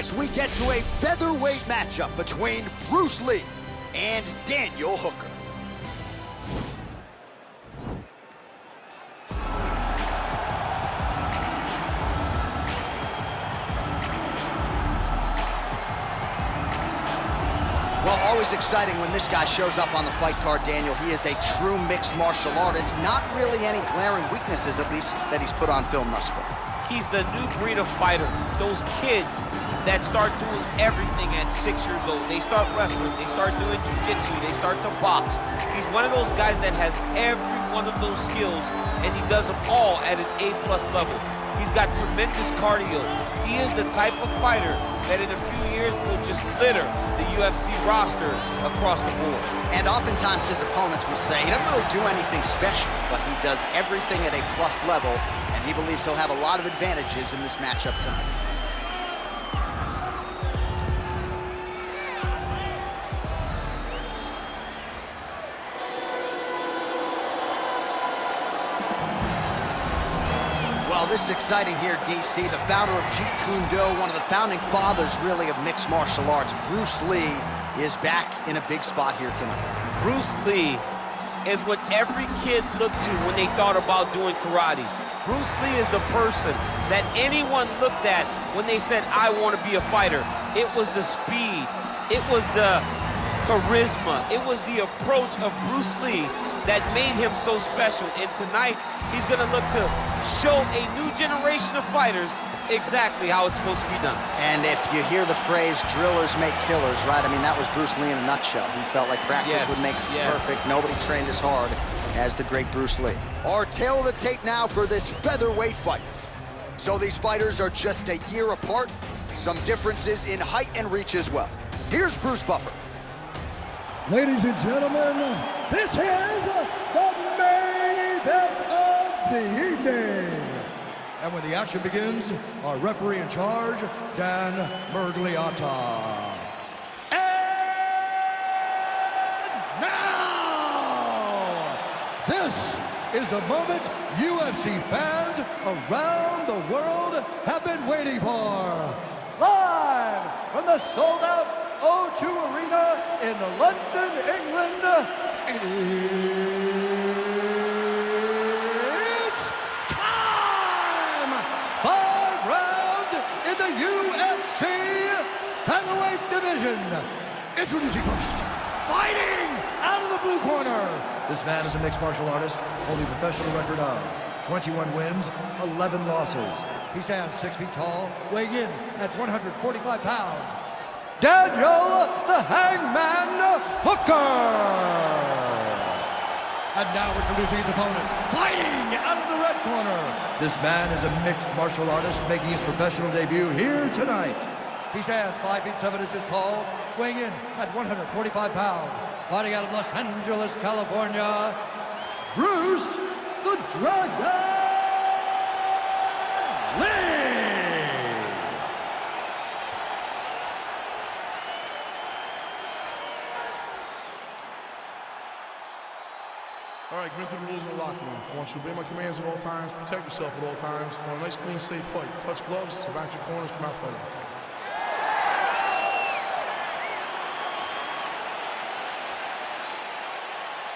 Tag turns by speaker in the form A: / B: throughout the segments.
A: guys, we get to a featherweight matchup between Bruce Lee and Daniel Hooker. Well, always exciting when this guy shows up on the fight card, Daniel. He is a true mixed martial artist. Not really any glaring weaknesses, at least, that he's put on film thus far.
B: He's the new breed of fighter. Those kids that start doing everything at 6 years old. They start wrestling, they start doing jiu-jitsu, they start to box. He's one of those guys that has every one of those skills, and he does them all at an A+ level. He's got tremendous cardio. He is the type of fighter that in a few years will just litter the UFC roster across the board.
A: And oftentimes his opponents will say he doesn't really do anything special, but he does everything at A+ level, and he believes he'll have a lot of advantages in this matchup tonight. Well, this is exciting here, DC. The founder of Jeet Kune Do, one of the founding fathers, really, of mixed martial arts, Bruce Lee, is back in a big spot here tonight.
B: Bruce Lee is what every kid looked to when they thought about doing karate. Bruce Lee is the person that anyone looked at when they said, I want to be a fighter. It was the speed, it was the charisma, it was the approach of Bruce Lee that made him so special. And tonight, he's gonna look to show a new generation of fighters exactly how it's supposed to be done.
A: And if you hear the phrase, drillers make killers, right? I mean, that was Bruce Lee in a nutshell. He felt like practice would make perfect. Nobody trained as hard as the great Bruce Lee. Our tail of the tape now for this featherweight fight. So these fighters are just a year apart. Some differences in height and reach as well. Here's Bruce Buffer.
C: Ladies and gentlemen, this is the main event of the evening. And when the action begins, our referee in charge, Dan Mergliata. And now, this is the moment UFC fans around the world have been waiting for. Live from the sold-out O2 Arena in London, England, it's time! 5 rounds in the UFC featherweight division. Introducing first, fighting out of the blue corner. This man is a mixed martial artist, holding a professional record of 21 wins, 11 losses. He stands 6 feet tall, weighing in at 145 pounds. Daniel the Hangman Hooker. And now introducing his opponent, fighting out of the red corner. This man is a mixed martial artist making his professional debut here tonight. He stands 5 feet 7 inches tall, weighing in at 145 pounds. Fighting out of Los Angeles, California, Bruce the Dragon Lee.
D: All right, commit to the rules in the locker room. I want you to obey my commands at all times, protect yourself at all times. I want a nice, clean, safe fight. Touch gloves, surround your corners, come out fighting.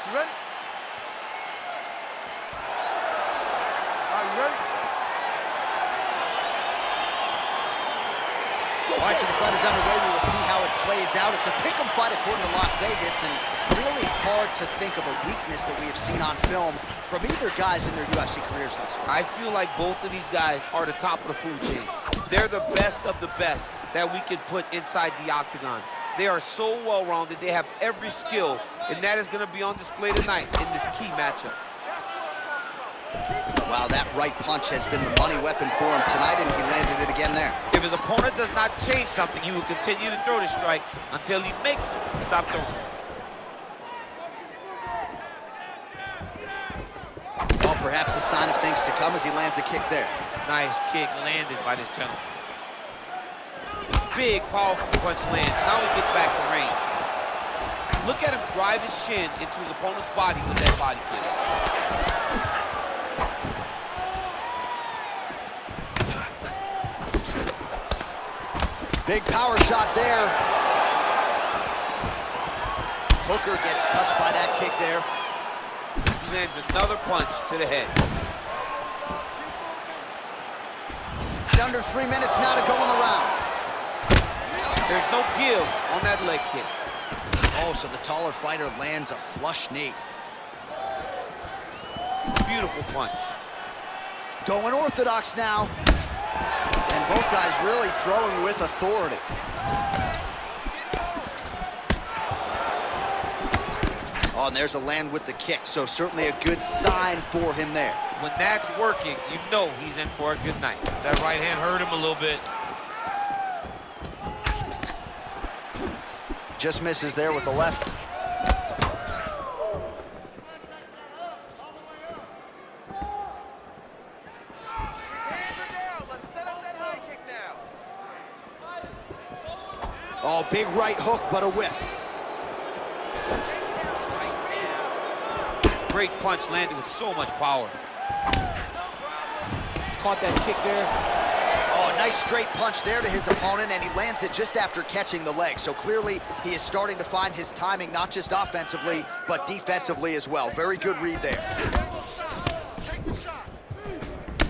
E: You ready? Are you ready?
A: All right, so the fight is underway. We will see how it plays out. It's a pick'em fight according to Las Vegas, and really hard to think of a weakness that we have seen on film from either guys in their UFC careers thus far.
B: I feel like both of these guys are the top of the food chain. They're the best of the best that we can put inside the octagon. They are so well-rounded. They have every skill, and that is going to be on display tonight in this key matchup.
A: Wow, that right punch has been the money weapon for him tonight, and he landed it again there.
B: If his opponent does not change something, he will continue to throw the strike until he makes it stop throwing.
A: Well, perhaps a sign of things to come as he lands a kick there.
B: Nice kick landed by this gentleman. Big, powerful punch lands. Now he gets back to range. Look at him drive his shin into his opponent's body with that body kick.
A: Big power shot there. Hooker gets touched by that kick there.
B: He lands another punch to the head.
A: Under 3 minutes now to go in the round.
B: There's no give on that leg kick.
A: Oh, so the taller fighter lands a flush knee.
B: Beautiful punch.
A: Going orthodox now. And both guys really throwing with authority. Oh, and there's a land with the kick, so certainly a good sign for him there.
B: When that's working, you know he's in for a good night. That right hand hurt him a little bit.
A: Just misses there with the left.
F: His hands are down. Let's set up that high kick now.
A: Oh, big right hook, but a whiff.
B: Great punch landed with so much power. Caught that kick there.
A: Oh, nice straight punch there to his opponent, and he lands it just after catching the leg. So clearly, he is starting to find his timing, not just offensively, but defensively as well. Very good read there.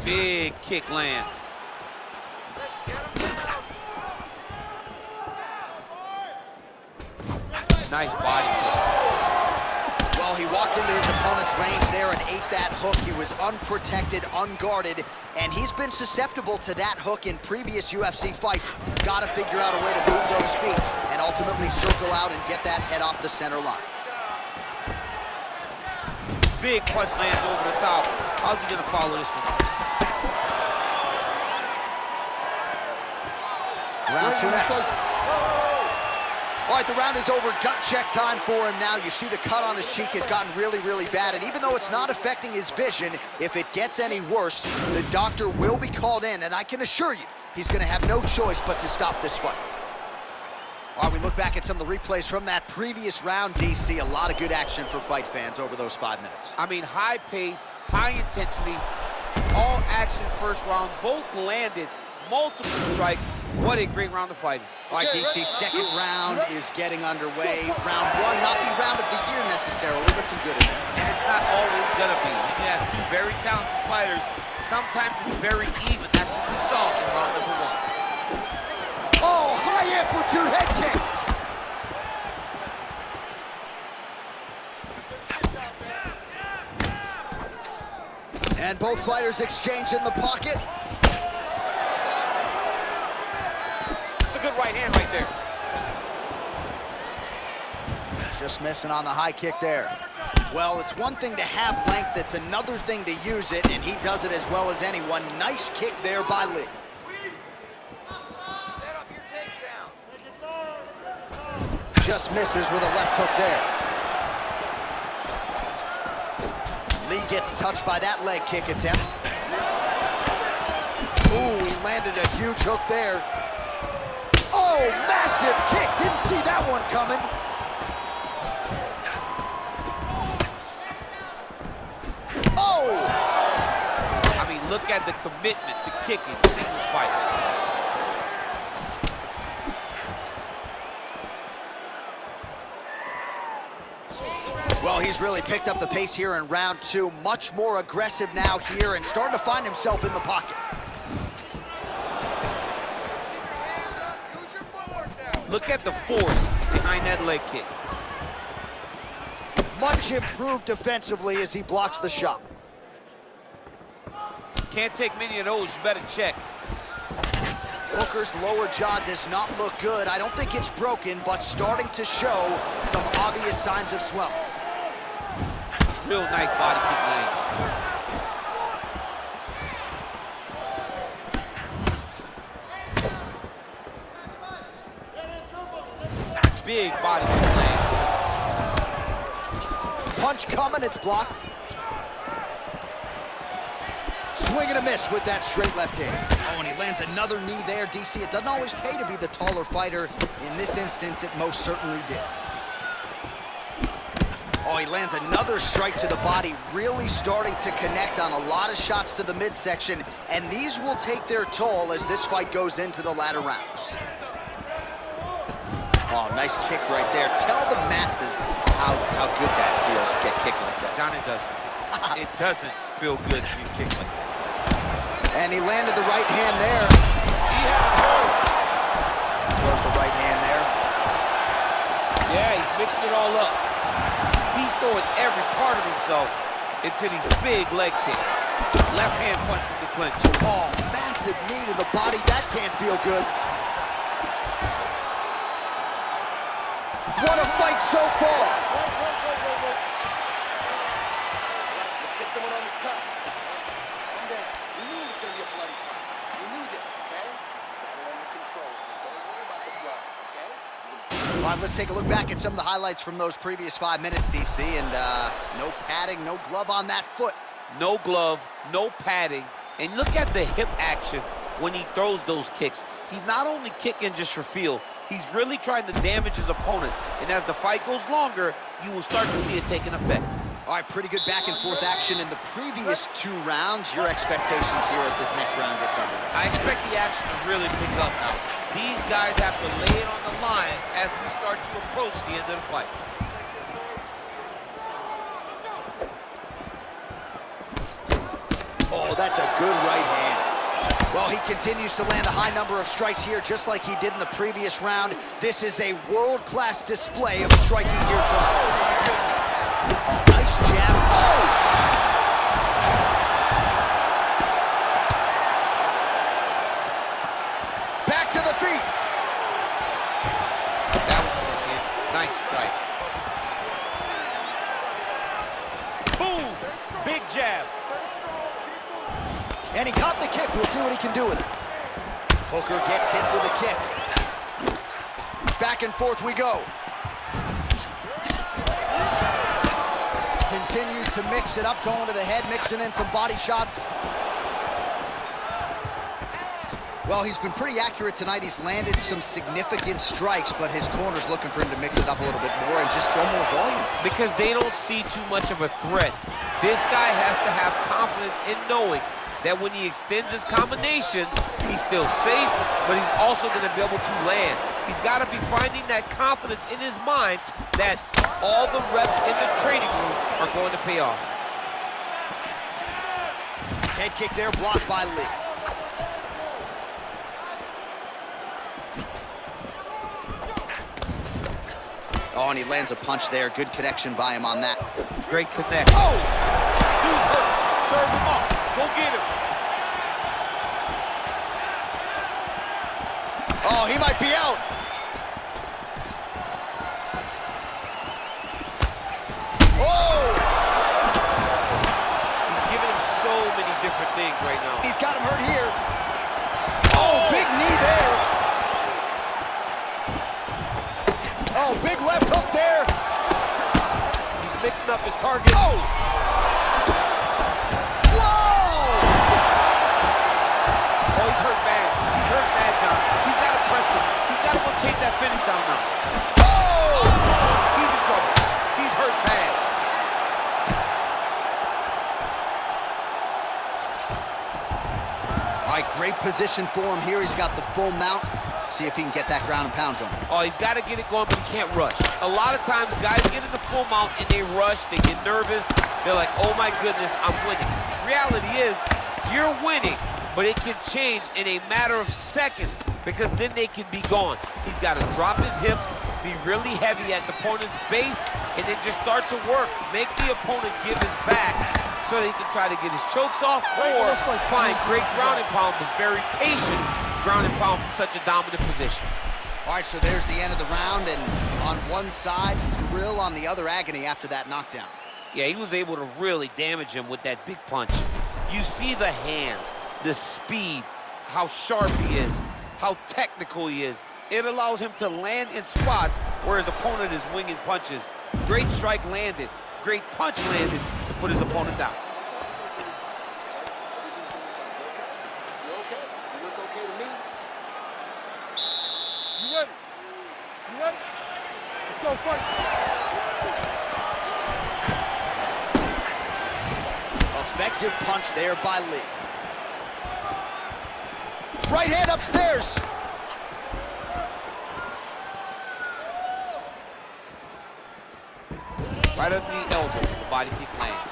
B: Big kick lands. Nice body kick.
A: Well, he walked into his opponent's range there and ate that hook. He was unprotected, unguarded, and he's been susceptible to that hook in previous UFC fights. Got to figure out a way to move those feet and ultimately circle out and get that head off the center line.
B: Big punch lands over the top. How's he gonna follow this one?
A: Round 2 next. All right, the round is over. Gut check time for him now. You see the cut on his cheek has gotten really, really bad. And even though it's not affecting his vision, if it gets any worse, the doctor will be called in. And I can assure you, he's going to have no choice but to stop this fight. All right, we look back at some of the replays from that previous round, DC. A lot of good action for fight fans over those 5 minutes.
B: I mean, high pace, high intensity, all action first round. Both landed multiple strikes. What a great round of fighting.
A: All right, DC, second round is getting underway. Round 1, not the round of the year necessarily, but some good in it.
B: And it's not always gonna be. You have two very talented fighters. Sometimes it's very even. That's what we saw in round number 1.
A: Oh, high amplitude head kick. And both fighters exchange in the pocket.
B: Right hand right there.
A: Just missing on the high kick there. Well, it's one thing to have length, it's another thing to use it, and he does it as well as anyone. Nice kick there by Lee.
F: Set up your takedown.
A: Just misses with a left hook there. Lee gets touched by that leg kick attempt. Ooh, he landed a huge hook there. Oh, massive kick. Didn't see that one coming. Oh!
B: I mean, look at the commitment to kicking in this fight.
A: Well, he's really picked up the pace here in round 2. Much more aggressive now here and starting to find himself in the pocket.
B: Look at the force behind that leg kick.
A: Much improved defensively as he blocks the shot.
B: Can't take many of those, you better check.
A: Hooker's lower jaw does not look good. I don't think it's broken, but starting to show some obvious signs of swelling.
B: Real nice body kick lands. Big body kick lands.
A: Punch coming, it's blocked. Swing and a miss with that straight left hand. Oh, and he lands another knee there, DC. It doesn't always pay to be the taller fighter. In this instance, it most certainly did. Oh, he lands another strike to the body, really starting to connect on a lot of shots to the midsection, and these will take their toll as this fight goes into the latter rounds. Nice kick right there. Tell the masses how good that feels to get kicked like that.
B: John, it doesn't. It doesn't feel good to get kicked like that.
A: And he landed the right hand there.
B: He had a hold.
A: Throws the right hand there.
B: Yeah, he's mixing it all up. He's throwing every part of himself into these big leg kicks. Left hand punch from the clinch.
A: Oh, massive knee to the body. That can't feel good. What a fight so far.
F: Let's get someone on this cut. Calm down. We knew it was going to be a bloody fight. We knew this, okay? But we're under control. Don't worry about the blood, okay?
A: All right, let's take a look back at some of the highlights from those previous 5 minutes, DC. And no padding, no glove on that foot.
B: No glove, no padding. And look at the hip action when he throws those kicks. He's not only kicking just for feel, he's really trying to damage his opponent. And as the fight goes longer, you will start to see it taking effect.
A: All right, pretty good back and forth action in the previous 2 rounds. Your expectations here as this next round gets underway?
B: I expect the action to really pick up now. These guys have to lay it on the line as we start to approach the end of the fight.
A: Oh, that's a good right hand. Well, he continues to land a high number of strikes here, just like he did in the previous round. This is a world-class display of striking here tonight. Oh, nice jab. Oh! Back to the feet.
B: That was it. Nice strike. Boom! Big jab.
A: And he caught the kick. We'll see what he can do with it. Hooker gets hit with a kick. Back and forth we go. Continues to mix it up, going to the head, mixing in some body shots. Well, he's been pretty accurate tonight. He's landed some significant strikes, but his corner's looking for him to mix it up a little bit more and just throw more volume.
B: Because they don't see too much of a threat. This guy has to have confidence in knowing that when he extends his combinations, he's still safe, but he's also going to be able to land. He's got to be finding that confidence in his mind that all the reps in the training room are going to pay off.
A: Head kick there, blocked by Lee. Oh, and he lands a punch there. Good connection by him on that.
B: Great connect.
A: Oh!
B: Dude's hurt. Serve him up. Go get him.
A: Oh, he might be out. Oh!
B: He's giving him so many different things right now.
A: He's got him hurt here. Oh, big knee there. Oh, big left hook there.
B: He's mixing up his targets.
A: Oh!
B: Chase that finish down now.
A: Oh!
B: He's in trouble. He's hurt bad.
A: All right, great position for him here. He's got the full mount. See if he can get that ground and pound going.
B: Oh, he's got to get it going, but he can't rush. A lot of times, guys get in the full mount and they rush, they get nervous. They're like, oh my goodness, I'm winning. Reality is, you're winning, but it can change in a matter of seconds, because then they can be gone. He's got to drop his hips, be really heavy at the opponent's base, and then just start to work. Make the opponent give his back so that he can try to get his chokes off or find great ground and pound, but very patient ground and pound from such a dominant position.
A: All right, so there's the end of the round, and on one side, thrill, on the other, agony after that knockdown.
B: Yeah, he was able to really damage him with that big punch. You see the hands, the speed, how sharp he is, how technical he is. It allows him to land in spots where his opponent is winging punches. Great strike landed, great punch landed to put his opponent down.
F: You okay? You look okay to me?
E: You ready? You ready? Let's go fight.
A: Effective punch there by Lee. Right hand upstairs.
B: Right under the elbow, the body kick lands.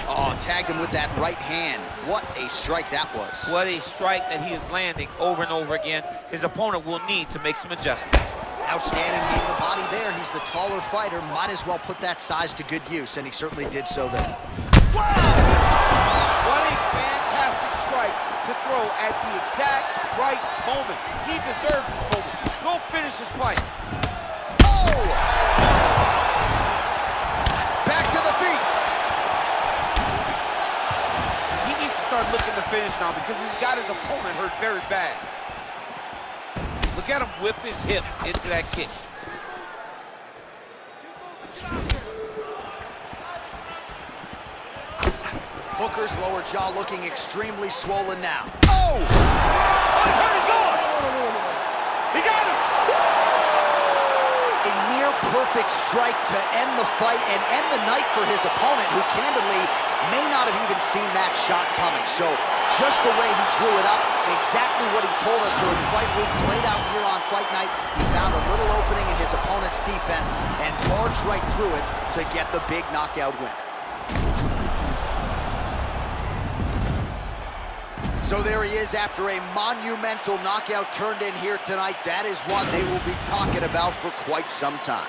A: Oh, tagged him with that right hand. What a strike that was.
B: What a strike that he is landing over and over again. His opponent will need to make some adjustments.
A: Outstanding knee to the body there. He's the taller fighter. Might as well put that size to good use, and he certainly did so then.
B: Wow! What a fantastic strike to throw at the exact right moment. He deserves this moment. Go finish this fight.
A: Oh! Back to the feet.
B: He needs to start looking to finish now because he's got his opponent hurt very bad. Look at him whip his hip into that kick.
A: Hooker's lower jaw looking extremely swollen now. Oh!
B: He's hurt, he's going! He got him!
A: A near perfect strike to end the fight and end the night for his opponent, who candidly may not have even seen that shot coming. So just the way he drew it up, exactly what he told us during fight week, played out here on fight night. He found a little opening in his opponent's defense and barged right through it to get the big knockout win. So there he is after a monumental knockout turned in here tonight. That is one they will be talking about for quite some time.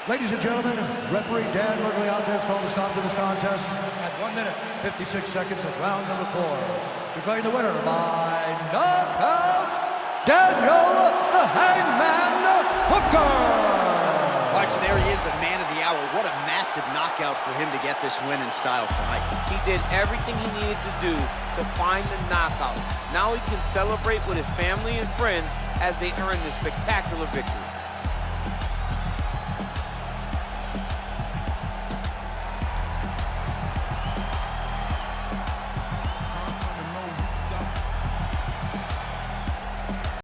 C: Ladies and gentlemen, referee Dan Mergliante has called a stop to this contest at 1 minute, 56 seconds of round number 4. Declaring the winner by knockout, Daniel the Hangman Hooker!
A: All right, so there he is, the man of the hour. What a massive knockout for him to get this win in style tonight.
B: He did everything he needed to do to find the knockout. Now he can celebrate with his family and friends as they earn this spectacular victory.